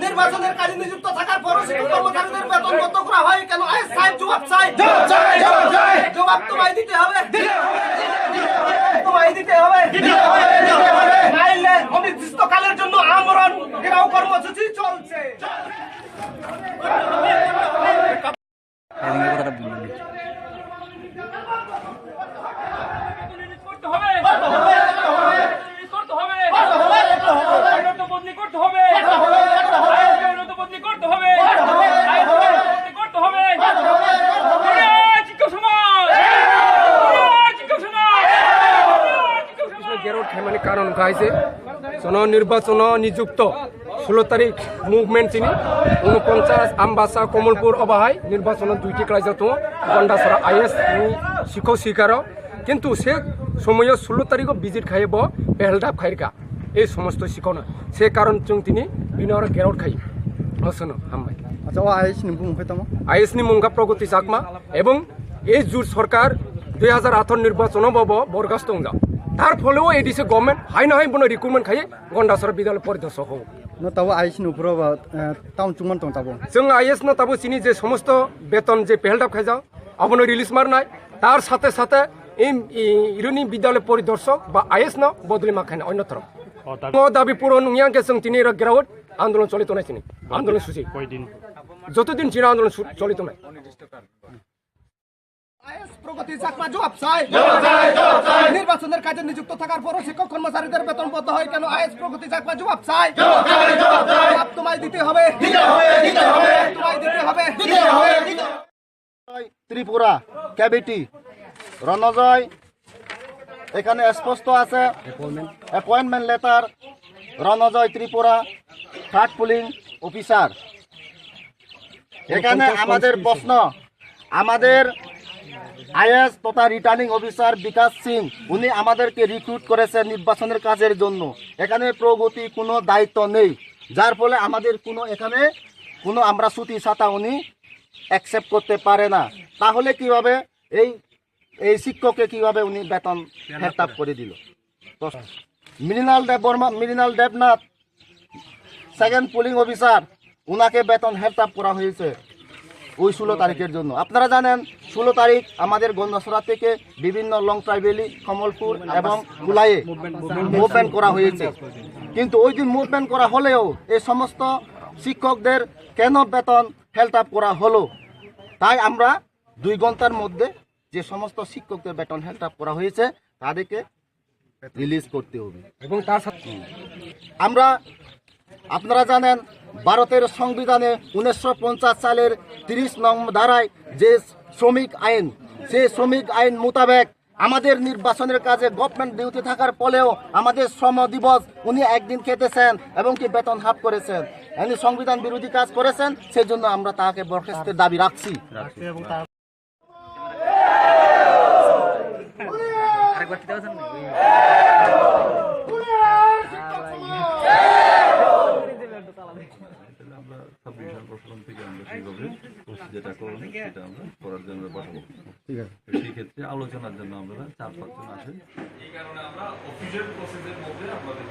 নির্বাচনের কাজে নিযুক্ত থাকার পরও শিক্ষক কর্মচারীদের বেতন বন্ধ করা হয় কেন? আইএস সাহেব জবাব চাই, জবাব তোমায় দিতে হবে, তোমায় দিতে হবে। নাইলে অনির্দিষ্টকালের জন্য আমরণ ঘেরাও কর্মসূচি চলছে। কারণ খাইছে নির্বাচন নিযুক্ত 16 তারিখ মুভমেন্ট চিনি 49 আমবাসা কমলপুর অবাহাই নির্বাচন 2টি ক্লাইজাত গন্ডাসরা আইএস শিক্ষক শিকার কিন্তু সে সময় 16 তারিখ ভিজিট খাইব পেহেলডাপ খাইকা এই সমস্ত শিক্ষক সে কারণ তিনি বিনর গেরট খাই হসন হামবাই আচ্ছা ও আইএস নি মুঙ্গা প্রগতি চাকমা এবং এই জোট সরকার 2018 নির্বাচন বব বরগাস্ত উঙ্গা তার ফলেও এডিসি গভর্নমেন্ট হাই না হাই বনো রিক্রুটমেন্ট খাই গন্ডাসরা বিদ্যালয় পরিদর্শক হোক তাবো আইএস নুপুরো টাউন চুমান দं তাবো जों आईएस न ताबो चिनी जे समस्त बेतन जे पेहेलडाप खाइजाओ अबनो रिलीज मारनाय तार साथे साथे इरुनि विद्यालय परिदर्शक बा आईएस न बदली माखाना अन्यत्र ओ दाबी पूरण नुया के जों तिनि ग्राउट आंदोलन चलित नाय चिनि आंदोलन सुसि कयदिन যতদিন চিনা আন্দোলন চলিত নাই প্রগতি চাকমা জবাব চাই, নির্বাচনের কাজে নিযুক্ত থাকার পরও শিক্ষক কর্মচারীদের বেতন বন্ধ হয় কেন? আইএস প্রগতি চাকমা জবাব চাই, জবাব তোমায় দিতে হবে, তোমায় দিতে হবে। ত্রিপুরা ক্যাভিটি রণজয় এখানে স্পষ্ট আছে appointment letter Ranajoy Tripura 3rd polling officer. এখানে আমাদের প্রশ্ন, আমাদের আইএস তথা রিটার্নিং অফিসার বিকাশ সিং উনি আমাদেরকে রিক্রুট করেছেন নির্বাচনের কাজের জন্য। এখানে প্রগতি কোনো দায়িত্ব নেই, যার ফলে আমাদের কোনো এখানে কোনো আমরা ছুটি ছাতা উনি অ্যাকসেপ্ট করতে পারে না। তাহলে কিভাবে এই শিক্ষককে কিভাবে উনি বেতন হেরতাপ করে দিল? Mrinal Dev Barma, Mrinal Debnath 2nd polling officer, উনাকে বেতন হেরতাপ করা হয়েছে ওই 16 তারিখের জন্য। আপনারা জানেন 16 তারিখ আমাদের গন্ডাসরা থেকে বিভিন্ন লং ট্রাইবেলি কমলপুর এবং কুলাইয়ে মুভমেন্ট করা হয়েছে, কিন্তু ওই দিন মুভমেন্ট করা হলেও এই সমস্ত শিক্ষকদের কেন বেতন হেলটাপ করা হলো? তাই আমরা 2 ঘন্টার মধ্যে যে সমস্ত শিক্ষকদের বেতন হেলটাপ করা হয়েছে তাদেরকে রিলিজ করতে হবে। এবং তার সাথে আমরা আপনারা জানেন ভারতের সংবিধানে 1950 সালের 30 নং ধারায় যে শ্রমিক আইন, সেই শ্রমিক আইন মোতাবেক আমাদের নির্বাচনের কাজে গভর্নমেন্ট ডিউটি থাকার ফলেও আমাদের শ্রম দিবস উনি একদিন খেতেছেন এবং কি বেতন হাফ করেছেন, উনি সংবিধান বিরোধী কাজ করেছেন, সেই জন্য আমরা তাকে বরখাস্তের দাবি রাখছি। যেটা করবেন সেটা আমরা করার জন্য বসাবো। ঠিক আছে, সেই ক্ষেত্রে আলোচনার জন্য আমরা 4-5 জন আসেন। এই কারণে আমরা অফিসিয়াল প্রসেসের মধ্যে আপনাদের